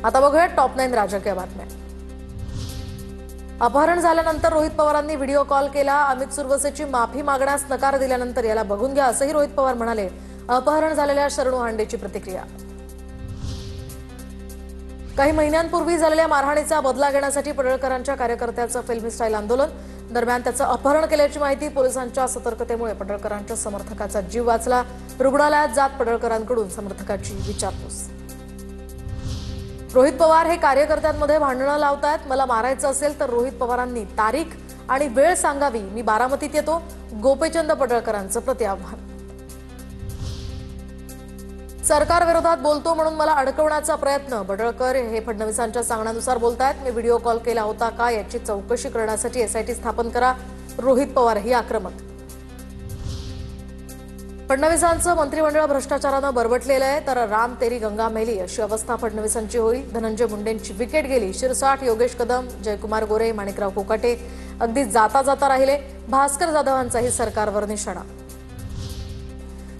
आता बघूया टॉप 9 राजकीय बातम्या। अपहरण झाल्यानंतर रोहित पवारांनी व्हिडिओ कॉल केला। अमित सुरवसेची माफी मागण्यास नकार दिल्यानंतर याला बघून घ्या असंही रोहित पवार म्हणाले। अपहरण झालेल्या शरणू हांडेची प्रतिक्रिया। काही महिन्यांपूर्वी झालेल्या मारहाणीचा बदला घेण्यासाठी पडळकरांच्या कार्यकर्त्याचं फिल्मी स्टाईल आंदोलन। दरम्यान त्याचं अपहरण केल्याची माहिती पोलिसांच्या सतर्कतेमुळे पडळकरांच्या समर्थकाचा जीव वाचला। रुग्णालयात जात पडळकरांकडून समर्थकाची विचारपूस। रोहित पवार हे कार्यकर्त्यांमध्ये भांडणं लावतायत। मला मारायचं असेल तर रोहित पवारांनी तारीख आणि वेळ सांगावी, मी बारामतीत येतो। गोपीचंद पडळकरांचं प्रत्याव्हान। सरकार विरोधात बोलतो म्हणून मला अडकवण्याचा प्रयत्न। पडळकर हे फडणवीसांच्या सांगण्यानुसार बोलतायत। मी व्हिडिओ कॉल केला होता का याची चौकशी करण्यासाठी एसआयटी स्थापन करा। रोहित पवार ही आक्रमक। फडणवीसांचं मंत्रिमंडळ भ्रष्टाचारानं बरबटलेलं आहे, तर राम तेरी गंगा मेली अशी अवस्था फडणवीसांची होईल। धनंजय मुंडेंची विकेट गेली। शिरसाट, योगेश कदम, जयकुमार गोरे, माणिकराव कोकाटे अगदी जाता जाता राहिले। भास्कर जाधवांचाही सरकारवर निशाणा।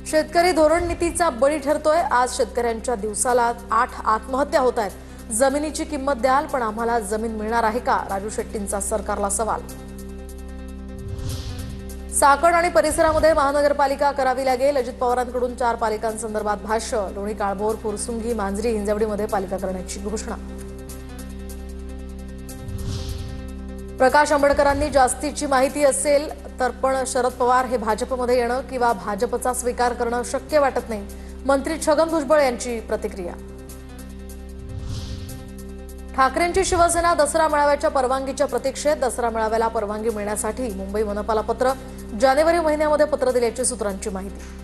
शेतकरी धोरण नीतीचा बळी ठरतोय। आज शेतकऱ्यांच्या दिवसाला 8 आत्महत्या होत आहेत। जमिनीची किंमत द्याल पण आम्हाला जमीन मिळणार आहे का? राजू शेट्टींचा सरकारला सवाल। साकड आणि परिसरामध्ये महानगरपालिका करावी लागेल। अजित पवारांकडून 4 पालिकांसंदर्भात भाष्य। लोणी, काळभोर, फुरसुंगी, मांजरी, हिंजवडीमध्ये पालिका करण्याची घोषणा। प्रकाश आंबेडकरांनी जास्तीची माहिती असेल तर पण शरद पवार हे भाजपमध्ये येणं किंवा भाजपचा स्वीकार करणं शक्य वाटत नाही। मंत्री छगन भुजबळ यांची प्रतिक्रिया। ठाकरेंची शिवसेना दसरा मेळाव्याच्या परवानगीच्या प्रतीक्षेत। दसरा मेळाव्याला परवानगी मिळण्यासाठी मुंबई मनपाला पत्र। जानेवारी महिन्यामध्ये पत्र दिल्याची सूत्रांची माहिती।